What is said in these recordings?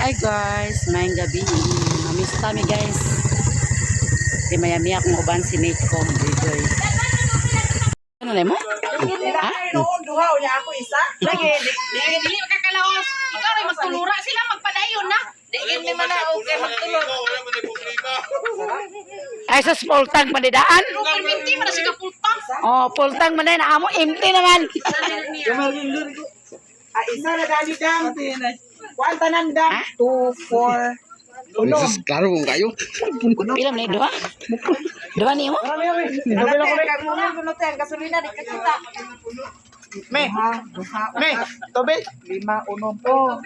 Hi guys, maayong gabi. Namiss kami guys. Di mayami akong uban si mate ko. Bigoy. Ano na mo? Ha? Noon, duhaw niya ako isa. Lagi, di makakalaos. Ikaw rin magtulura sila, magpadayon na. Diin ni mana, okay, magtulur. Ay, sa pultang manidaan? Lukan minti, mana siya kapulta. Oh, pultang manay na amo. Empty naman. Isa na dali dam. Kuwanta nang dam. 2, 4. Jesus, klaro kung kayo. Pilam na dua? Dua ni mo? Nabila ko kag mo kuno ten gasolina di kita. Me. Me. Tobe. 5 unom po.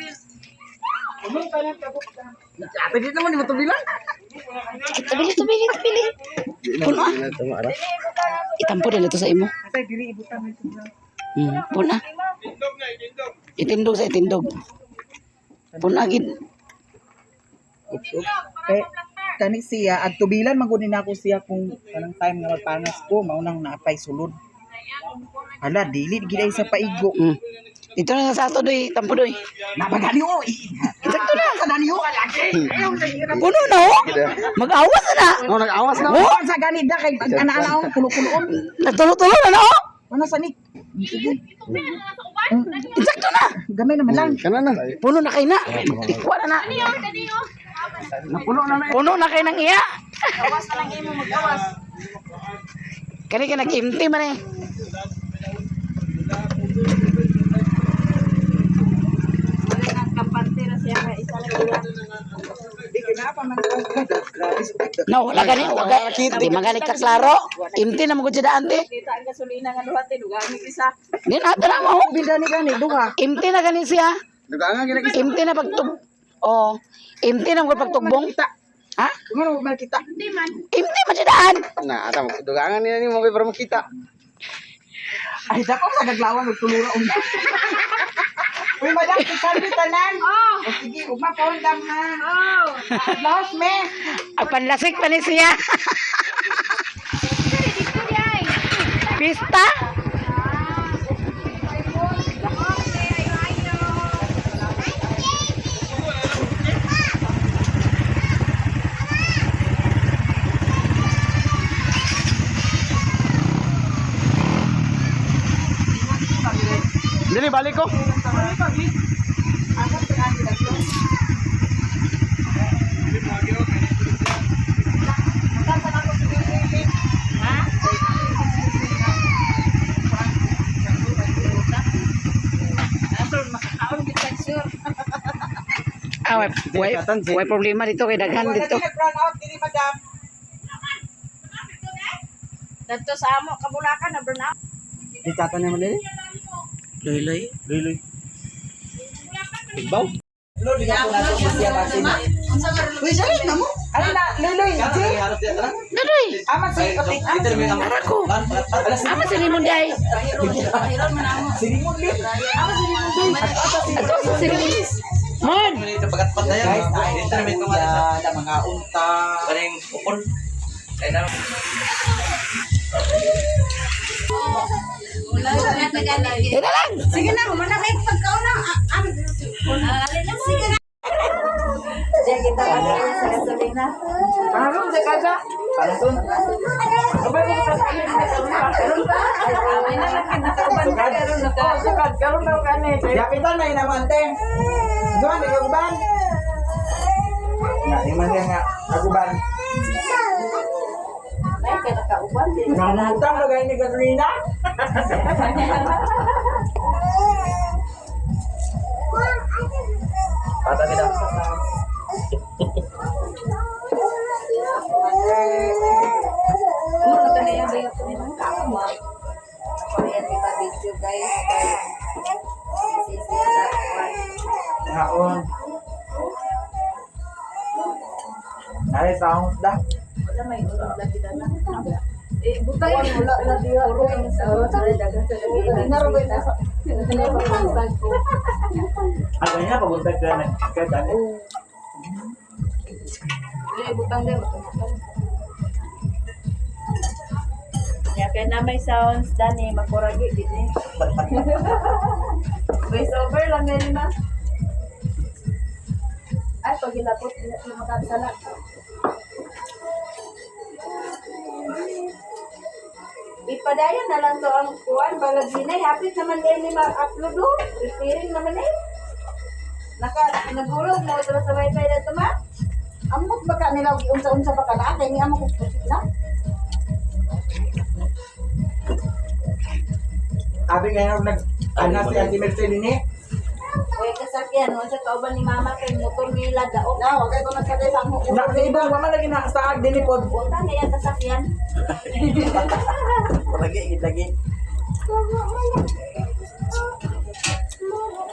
Unom ka lang kabuk. Pwede naman di mo tubilan. Tabili. Puno ah. Itampo na ito sa imo. Kasi dili ibutan mo ito. Puno ah. Itindog sa itindog. Puno agad. Kani siya at tubilan magunin ako siya kung kanang time nga magpangas ko maunang naapay sulod. Hala dili gid sa paigo. Dito na sa ato doy, tampo doy. Nabagani o. Sakto na sa dani o. Puno na oh. Mag-awas na. Oh, nag-awas na. Oh, sa ganida kay ana-ana o kulo-kuloon. Nagtulo-tulo na no. Ano sa nik? Sige. Insakto na. Gamay naman lang. Kana na. Puno na kay na. Tikwa na na. Puno na kay nang iya. Gawas na lang imo, maggawas. Kani ka nag-empty man eh. Kapante na siya, isa lang ila. Di kinapa man ko. No, wala gani. Di magalit ka klaro. Empty na mo gud daan te. Kita ang gasolina nga duhati, dugamit isa. Di na tara mo. Bigani gani duha. Empty na gani siya. Dugangan gina kita. Empty na pagtug. Oh, empty na mo pagtugbong. Ha? Ngano man kita? Empty man daan. Na, ata dugangan niya ni mo para makita. Ay dako sa gaglawan og tulura un. Uy madam, sabi tanan. Oh, sige, ugma pa dam ha. Oh. Laos me. Ang panlasik pa ni siya. Pista? Dili balik ko. Ah, way problema dito kay daghan dito. Nag-run out dili madam. Dito sa amo, kabulakan na burnout. Di tata na mo dili. Loy. Igbaw. Lo di ka na to siya basin. Uy, salit na mo. Ano na, Liloy, Jay? Nadoy. Ama si Kotik. Ara ko. Ama si Limon day. Sinimon lit. Ato si Limon. Mon. Guys, ay mga unta. Ito lang. Sige na, rumana kayo pagkauna. Sige na. Diyan kita kanina sa gasolina. Parang sa kaga. Palasun. Abay mo ka sa akin. Karon ta. Ay na lang kinakaban ka karon na ka. Sukad, karon daw kani. Yapitan na inamante. Doon, ikaguban. Di man nga, aguban. Ay ka nakauban din. Nangutang na gaya ni Gasolina. Pata kita. Ano na kanaya ba yung tuminang kamo? Ayan, iba video guys. Sisi sa Ngaon. Ay, taong dah. wala may ulog lagi na. Eh, butay wala na diha. Urong sa dagat sa lagi. Narobay na sa. Ano niya pabuntag ka na? Kaya Eh, butang din. Ya kaya na may sounds dani makuragi din eh. Voice over lang ganun na. ginapot yung makagsala. Ipadayon na lang to ang kuwan balag ginay hapit naman din ni ma-upload do. Repairing naman eh. Nagulog mo ito sa wifi na ito ma. Amok baka nila unsa-unsa pa ka na kay ni amok ko na. Abi ngayon nag-anas si Ate Mercedes ni. Oy kasakyan mo sa kauban ni mama kay motor nila daog. Na, wag ko nagkatay sa mo. Na, ibang mama lagi na sa din ni pod. Punta na yan kasakyan. Lagi.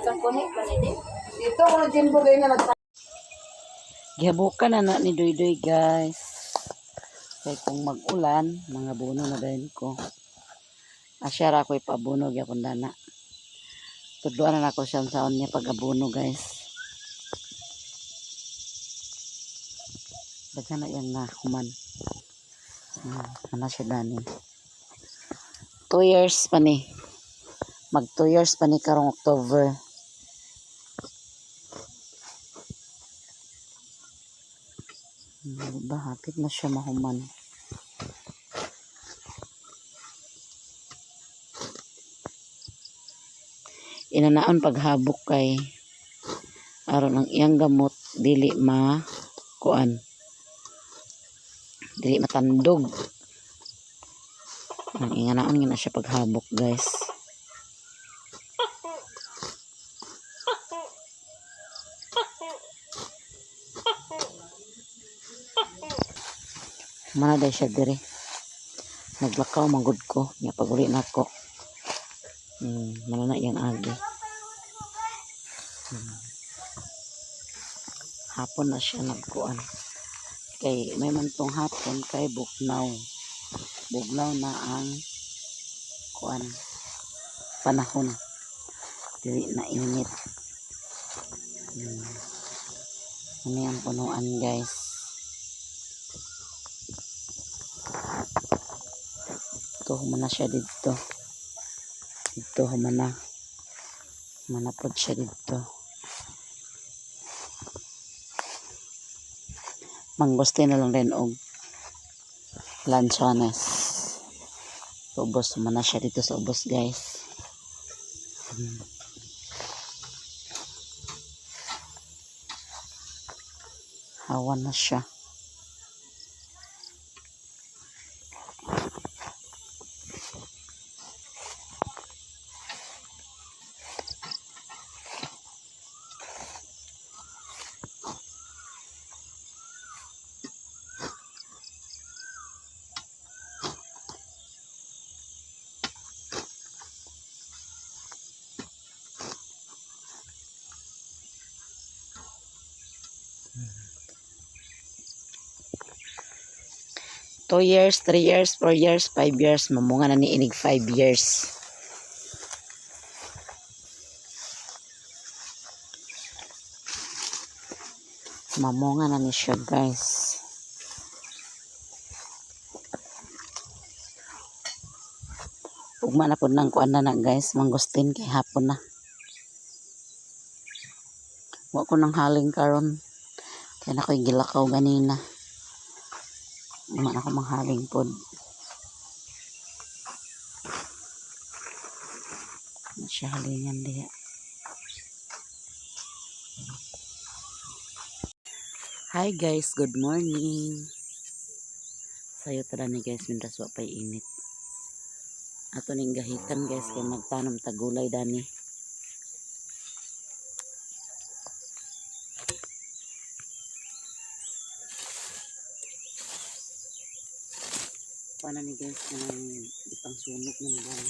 Sa kunik pa ni din. Ito ko jimbo gay na Gihabukan na ni Doy guys. Kaya kung mag-ulan, mga buno na din ko. Asyara ko ipabuno gyapon dana. Tuduan na ako siyang saon niya pag-abuno guys. Daghan na yan na human. Ano siya dani. 2 years pa ni. Mag 2 years pa ni karong October. Diba, hapit na siya mahuman. Inanaon paghabok kay aron ang iyang gamot dili dili matandog. Ang inganaon nga na siya paghabok guys. Mana day siya dire. Naglakaw manggod ko. Nya paguli na ko. Mana na yang agi. Hapon na siya nagkuan. Kay may man tong hapon kay bugnaw. Bugnaw na ang kuan panahon. Dili na init. Ano yung punuan guys. Ito humana siya dito. Ito humana. Manapod siya dito. Mangguste na lang rin og lanchones. Ubos humana siya dito sa ubos guys. Hawan na siya. Two years, 3 years, 4 years, 5 years. Mamunga na ni inig 5 years. Mamunga na ni siya guys. Ugma na po ng kuan na guys. Mangustin kay hapon na. Wa ko nang haling karon. Kaya na ko'y gilakaw ganina. Naman ako manghaling pod. Siya halingan diya. Hi guys, good morning. Sayo tada ni guys, minras wa pay init. Ato ning gahitan guys, kay magtanom tagulay dani. Paano ni guys ng ipang sunog ng buwan.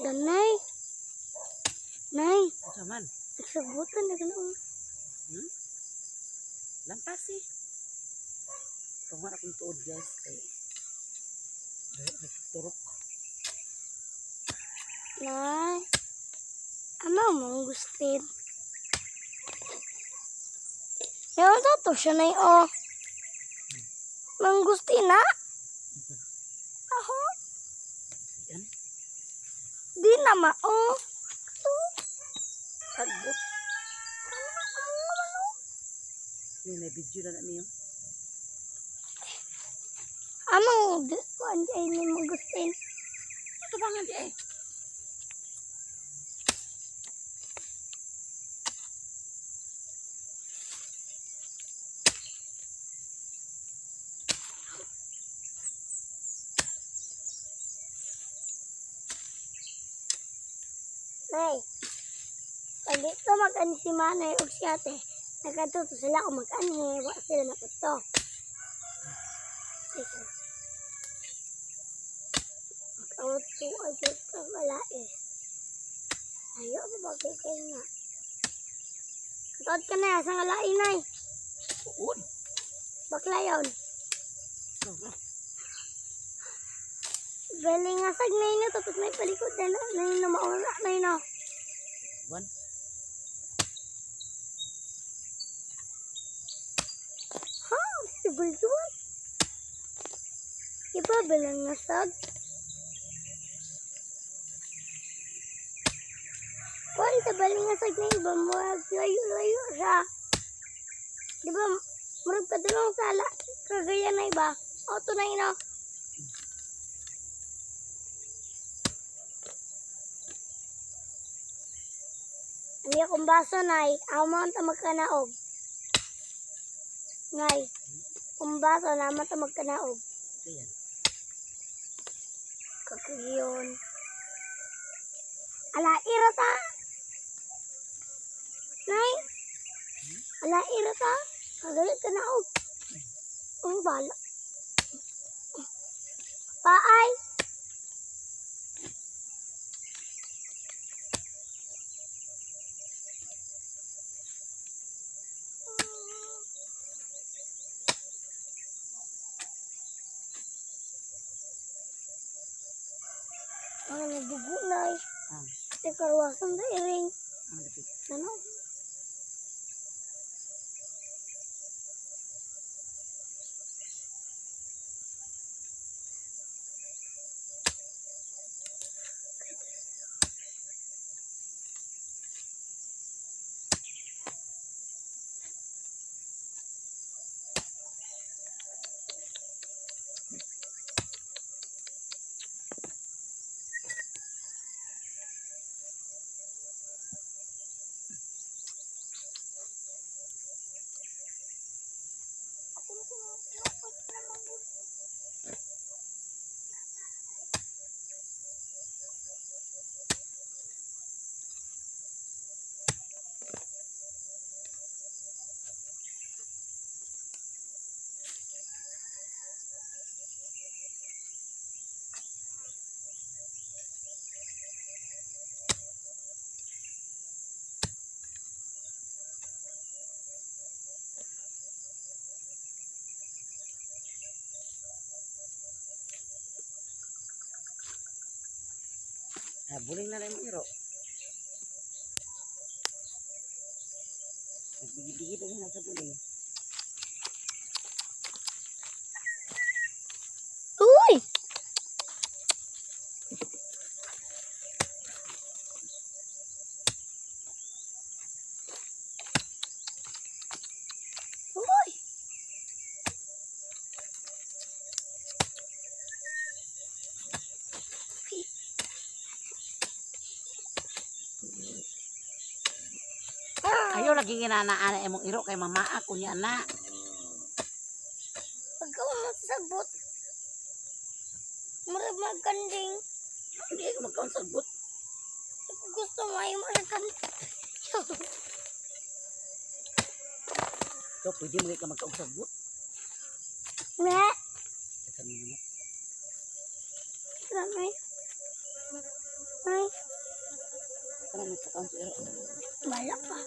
Dan, Nay. Nay, Sa man. nagsagutan na ganoon. Lampas eh. Tungan akong tuod guys. Kay turok. Nay, ano mong gustin? Yawan to siya na oh. Mangustin na? Ako? Yan. Di na oh. Tagbot. May video na niyo. Ano? Kuan kay ni mo gustin? Ito ba nga di eh? Nay, pag dito mag-ani si Manay o si ate, nagkatuto sila kung mag-ani, wala sila naputo. Mag-auto agad ka wala eh. Ayaw ba bagay kayo nga? Katawad ka na, sa ngalain nay. Uod. Bakla yun. Beli nga sag na yun, tapos may palikod na yun na mauna na yun. One. Ha? Sibol yun? Iba bilang nga sag? Kung sa baling nga sag na iba, murag layo-layo siya. Di ba, murag padulong sala, kagaya na iba. Auto na yun. Hindi akong baso, Nay. Amo ang magkanaog. Ngay, kung baso, naman ang magkanaog. Ito yan. Kakagiyon. Ala, ira ta. Nay, ala, ira ta. Kagalit ka naog. Ang bala. Paay. Ang nadugo na eh. Ah, Karwasan na iring. ang lapit. Ano? Buling na rin mo iro. Nagbigid-bigid na sa buling. Uy! Uy! Ayaw lagi ginanaan na emong iro kay mamaa ko niya na. Pag ako masagot, marag magkanding. Hindi ako magkaon sagbot. Gusto mo ay marag kanding. So, pwede mo ka magkaon sagbot. Ne? Ito mo na. Ramay. Ay, Para may pakang sir. bala pa.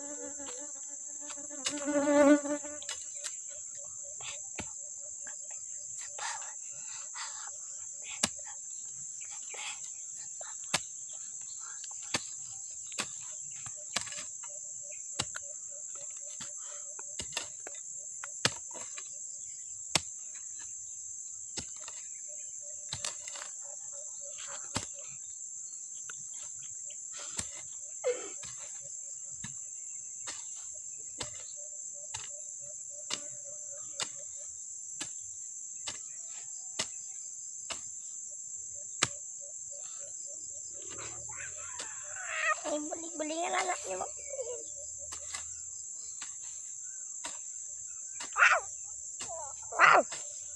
Ay, balik-balingan anak niya. Wow!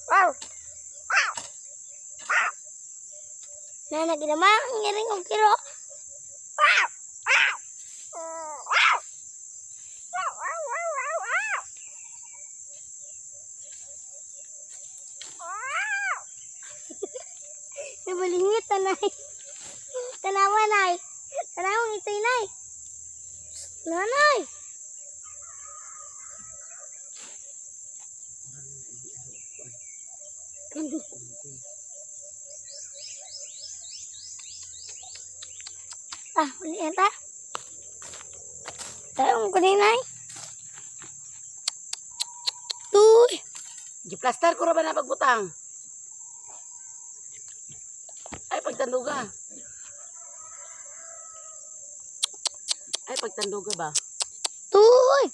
Wow! Nana, ginama, ang ngiring og kiro. Wow! Wow! Wow! Wow! Wow! Wow! Wow! Wow! Wow! Nabalingit, tanay. Tanawa, nay. Tanawa, ngitoy, nay. Nanay! Ah, uli yan ta. Tayo ko din, nay. Tuy! Giplaster ko ra ba na pagbutang? Ay, pagtanduga. Ay, pagtanduga ba? Tuy!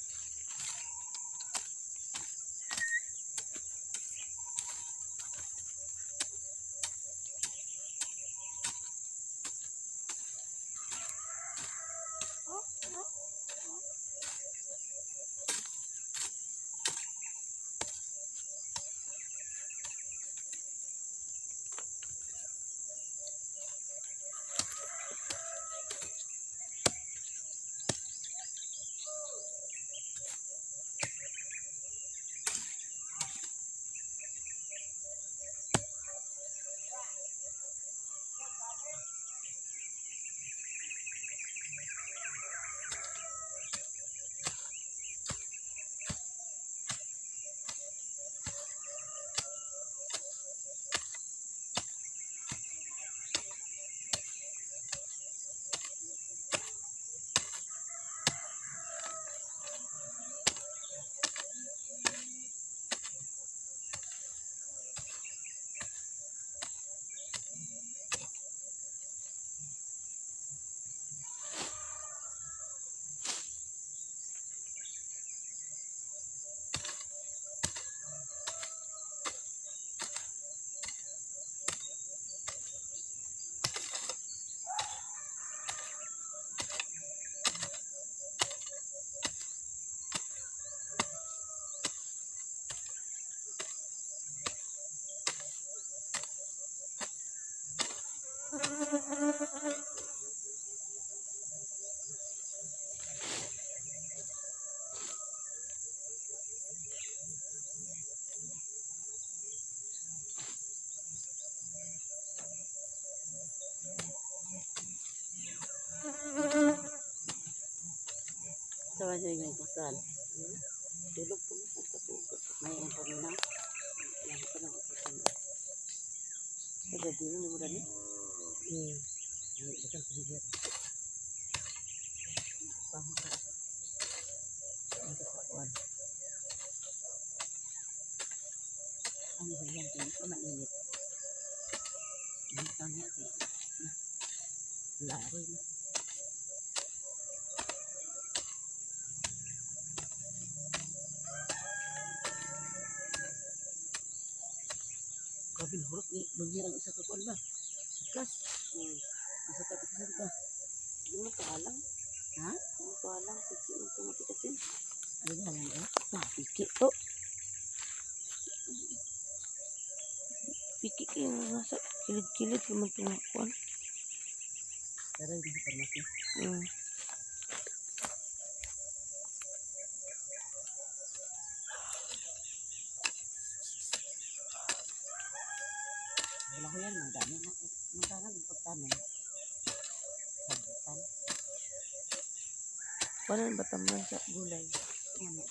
Sawa siya yung kusan. Tulog po mo kung katugot. May ang pamina. Yan ko lang kusan. Kaya dito mo dali. Bukan sedikit. Paham ka. Ang kakuan. Ang ganyan din ko mainit. Ang tanya di. Laroy na. Kabin hurot ni menghirang isa ka kuan ba? Plus. Isa ka pikisin ka. Yung alang. Ha? Yung alang piki yung tumapikasin. Ay halang eh. Piki to. Piki yung nasa kilid-kilid naman itong kuan. Pero hindi farmasi. Wala ko yan, ang dami na. Ang dami ng pagtanong. Wala ba tamlan sa gulay? Ano?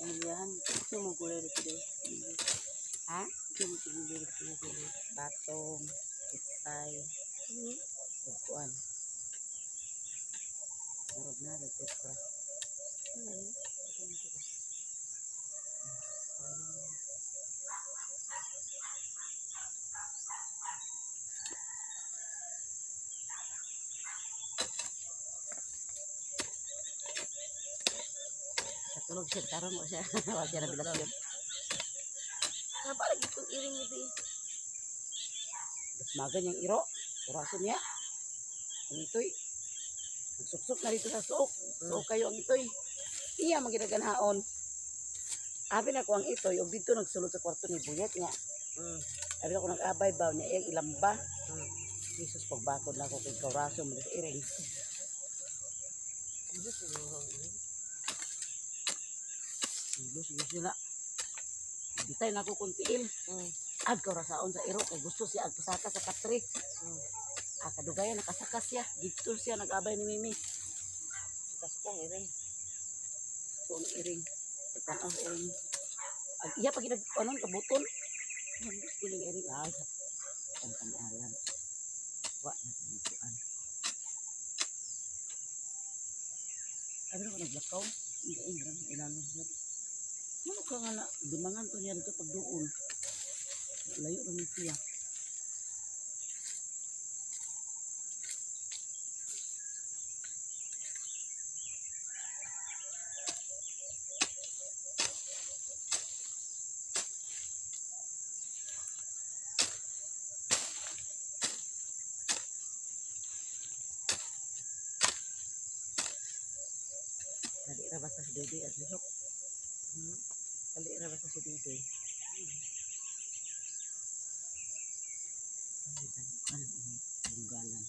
Ayan, gusto mo gulay dito guys. Ha? Gusto mo gulay dito guys. Batong, pitsay, bukuan. Marag na, dito ka. Katulog siya, karon mo siya. Wala siya nabilas yun. Kenapa lagi itong iring ni Bi? Mas magan yung iro. Kuraso niya. Ang itoy. Nagsuksok na dito sa suok. Suok kayo ang itoy. Iya, maginaganhaon. Abi na ko ang itoy. O dito nagsulod sa kwarto ni Buyet niya. Abi na ko nag-abay ba niya. Iyang ilamba. Jesus, pagbakod na ako kay kuraso mo sa iring. Gusto na. Bitay na ako kung tiil. Ag kurasaon sa iro. Kay gusto siya agpasaka sa katri. Kadugayan nakasakas siya. Dito siya nag-abay ni Mimi. Kaspong iring. Kung iring. Tanaw iring. Iya pag anong kabuton. Gusto piling iring. Ay, ang kanalan. Wa na tinutuan. Ano ko naglakaw? Hindi, ilanong siya. Ano ka nga na, dimangan to niya dito pagdoon. Layo rin siya. Dali ra basta si Dede at lihok. Dali ra basta si Dede. Ano ini? Bunggalan.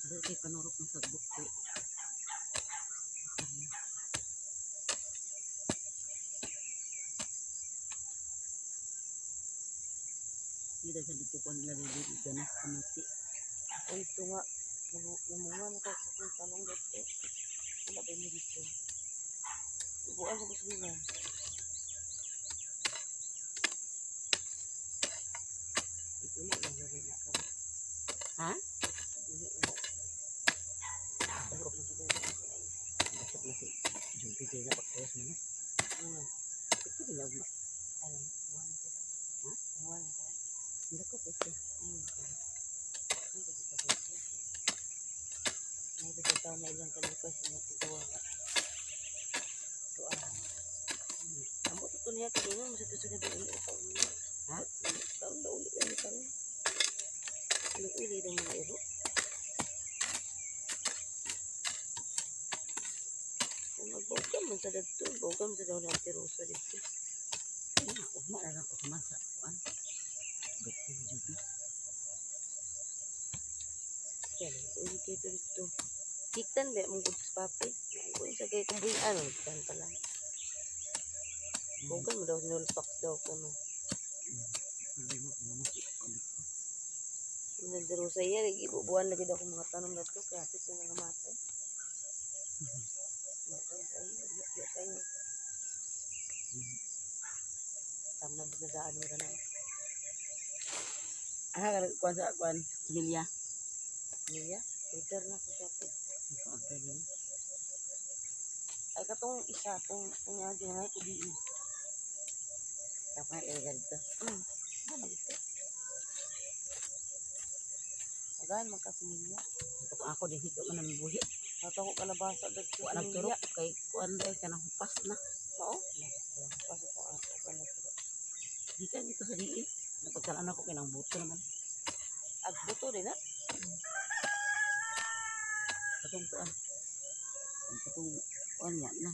Dali kay panurok ng sagbok ko. Hindi ka dito ko nilalili ganas kamuti. O ito nga. Namungan ko sa kung tanong dito. Wala ba niyo dito? Buwan sa gasolina. Ito na lang rin na ka. Ha? Tarok na dito. Bakit na si Jumpy kayo na pagkayas mo na? Ito din ako ma. Ano? Buwan ko. Ha? Buwan ko. Hindi ko kasi. Hindi ko kasi. May tao na ilang kalipas na tutuwa ka. Tuwa. Amo ito niya tulungan mo sa ito sa gabi ulit ito. Ha? Taon na ulit yan ito. Uli ng mga iro. Kung magbogam man sa dito, bogam sa daw ng Rosa dito. Ugma na lang ko kumasa. Kuan? Gapin ni Jumpy. Yan, uli kayo dito. Kitan ba mong guds papi? Kung isa kayo kung buyan, kitan pala. Bogam mo daw, sinulpak daw ko no. Hindi mo kumamasi. Nagdarusa yan, ibubuan lagi daw kong mga tanong na ito, kaya hapit na nga matay. Matay tayo, hindi tayo. Tama na daan mo na. Kuan sa kuan. Similia. Niya, order na ko siya. Ipag-order yun. Ay, katong isa, itong nga ginamay ko di. Tapos ilagay dito. Ano ito? Agahan magkasimilya. Ito ako din higit man ang buhi. Nato ko kalabasa dagko Kuan ang turok kay kuan dai kanang hupas na. Mao? Pasok ko ako kana ko. Di ka dito sa diin. Napagkalaan ako kay nang buto naman. Ag buto din na. Katong kuan. Katong kuan yan na.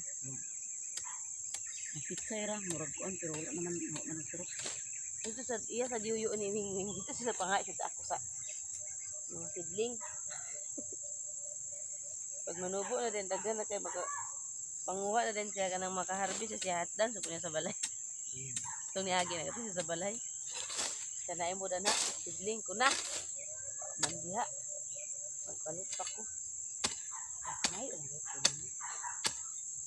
Ang pitsay ra murag kuan pero wala naman ang turok. Ito sa iya sa diuyo ni Wing dito sila pangay sa ako sa mga sidling. Pag manubo na din daghan na kay Panguha na din siya kanang makaharbis siya hatdan sa punya sa balay. Itong niagi na kasi sa balay. Sana mo na sidling ko na. Mandiha. Magpalit pa ko. Ay, ang gato na.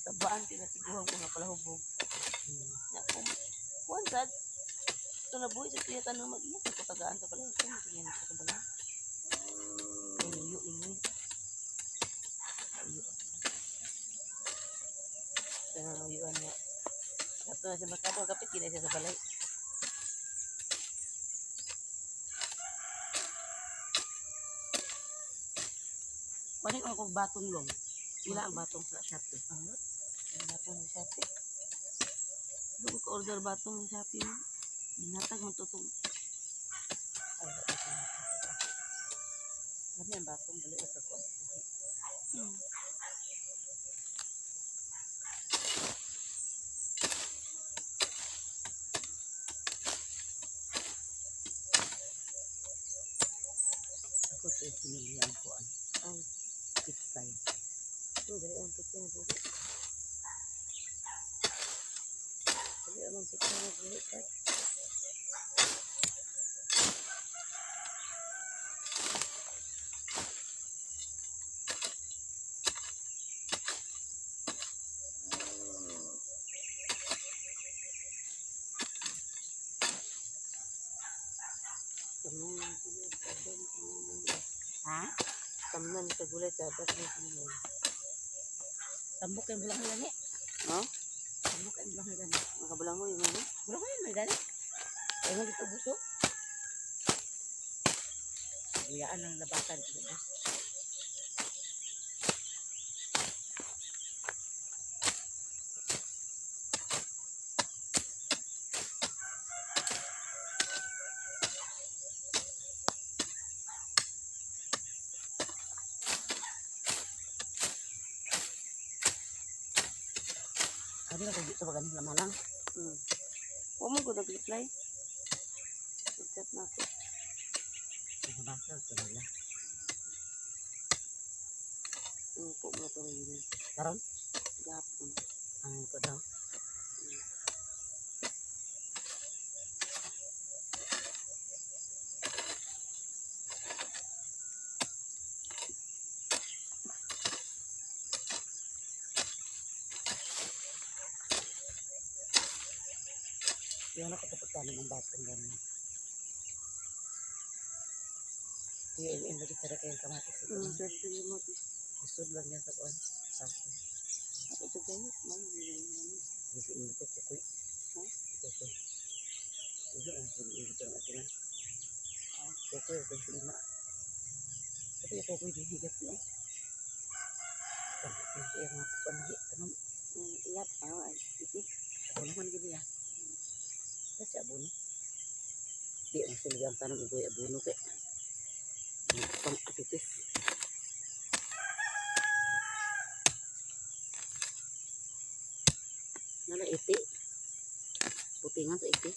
Sabaan pinatiguhan ko nga pala hubog. Naku. Kuwan sad. Ito na buhay sa tuyatan ng mag-iya. Sa kutagaan sa balay. Ito na tingnan sa balay. Luyo ini. Luyo. Kaya luyuan niya. Ito na siya makado. Kapit kina siya sa balay. Panik ako batong long. Ila ang batong sa Shopee. Ano? Ang batong ng Shopee. Doon ko order batong ng Shopee mo. Binatag mo tutong. Ay, Kami ang batong bali at ako. Ako ito yung sinilihan ko ang pitsay. ito, dali ang pizza na buhi. Dali ang pizza na buhi. Ha? Tamnan sa gulay sa atas ng tamnan. Tambok yung bulang gani. No? Tambok yung bulang gani. Makabalangoy mo no? Bulang yun, may gani. Ay, nga dito buso. Buyaan ang labatan dito. Kami na kung dito ba ganun naman lang. Huwag mo ko nag-reply. Chat na ako. Nabasa ko nila. Po mo ito rin. Karon, Gapon. ang ko daw. Yun ako kapag kami ng batong ganun. Iyan lagi sa kayong kamatis ito. Swerte niyo mo. Isod lang niya sa kuwan. Sakto. Ako ito kayo. Kasi ino to kukoy. Ha? Kukoy. Ito ang sili ito ang atin. Kukoy ito yung lima. Ito yung kukoy di higap no. Ito yung mga panahi. Tanong. Iyap. Iti. Ako naman gini ya. Kasi abono. Di ang sili ang tanong ito yung abono kay. Pang atitis. Nala iti. Putingan sa iti.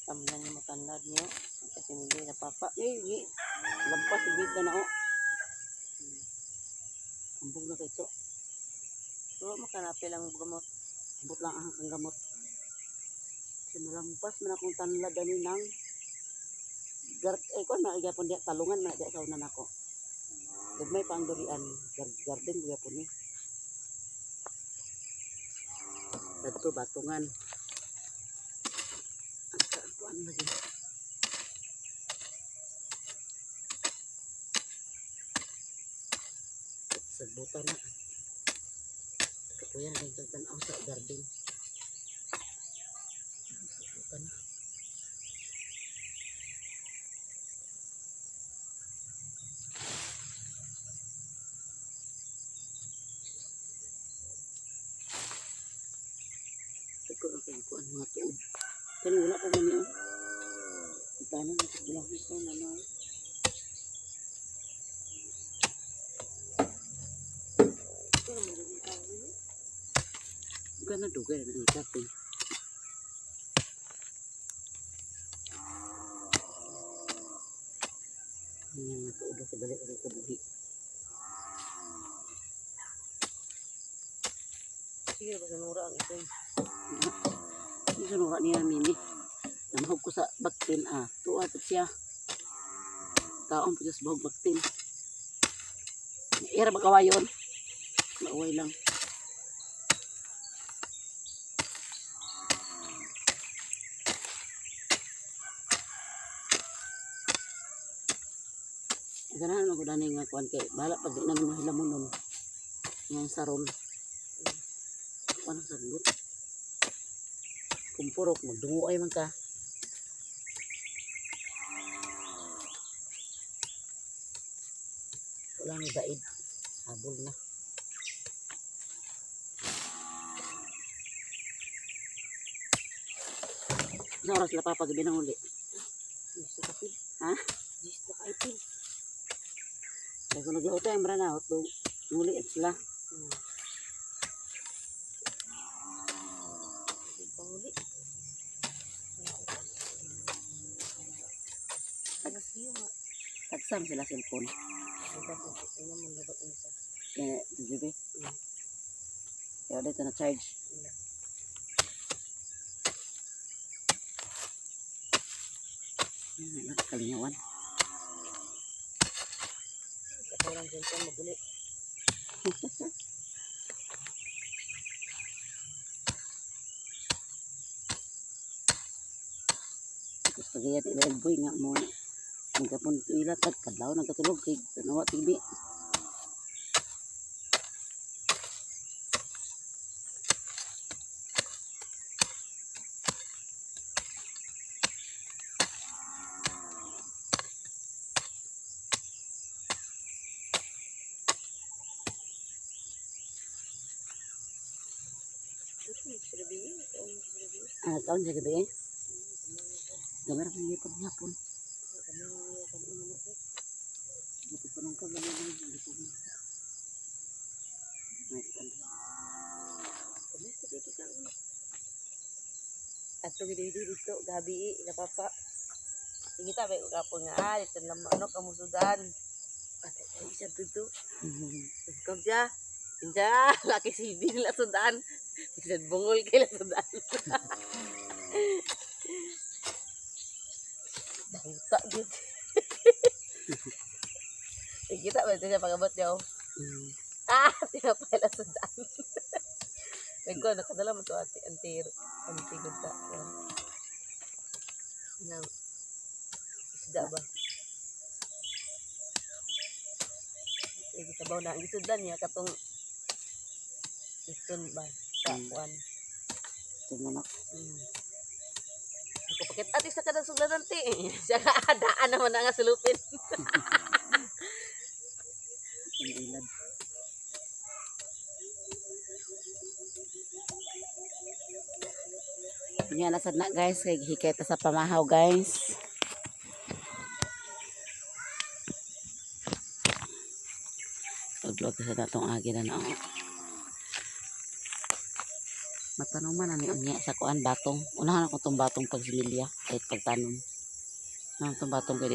Tamnan niyo matanlad niyo. Kasi hindi na papa. Lampas ibig na o. Ambog na kay ito. So, makanapi lang gamot. Ambot lang ang kang gamot. Kasi malampas man akong tanlad ani nang kung maigapon diya talungan man diya sa unan ako. Gagmay pa ang durian. Garden diya po ni. Dito batungan. Ang kakuan lagi. Sagbutan na. Kapuyan din sa tanaw sa garden. Sagbutan na. Ito ang kagikuan mga tuod. Kani wala pa man yun. Itanan na sa bilahis ko na na. Bukan na dugay na ng shopping. Tuulo ka dali ang kabuhi. Sige ba sa nura ang ito. Hindi sunura niya mini. Namahog ko sa baktin tuwa po siya. Taong po siya sa bahog baktin. Ira ba kawayon? Maaway lang. Ganahan ako dani nga kuan kay bahala pag di namin mahilamon nun. Yang saron. Kuan sa gut. Kumpurok magdungo ay man ka. Wala ni baid. Habol na. Sa oras la papagabi ng uli. Gusto ka pil. Ha? Gusto ka ipil. Kaya kung naglaot tayo maranaot, nuli sila. Panguli. Tagas iyo nga. Tagsam sila cellphone. Ay naman labat ang isa. Kaya, jubi. Kaya dito na charge. Kalingawan. Katawaran dyan siya maguli. Tapos pagkaya tila boy nga mo. Nagkapon ito ilatag. Kadlaw nagkatulog kay Tanawa TV. Taon sa gabi eh. Gamar ko ngipon hapon. Dito pa nung kabalo lang. Dito pa. Ato gidi dito gabi napapa. Sige ta bay kapon nga dito lang ano kamusudan. Ate isa tutu. Kom siya. Pinja laki sibi nila sudan. Bisa bungol kay la sudan. Bauta gid. Kita ba siya pagabot niyo? Tiya pala sudan. Nagko nakadala mo to anti gud ta. Nang isda ba? Kita baw na ang isudan niya katong iton ba? Kuan. Tumanak. Ako pakit ati sa kadang suglanan ti. Siya daan naman na nga sulupin. Ang ilad. Yan nasad na guys. Kay hikay ta sa pamahaw guys. Pag-vlog sa natong agi na na. Matanong man ani unya sa kuan batong. Unahan ako tong batong pagsimilya kahit pagtanom. Nang tong batong kay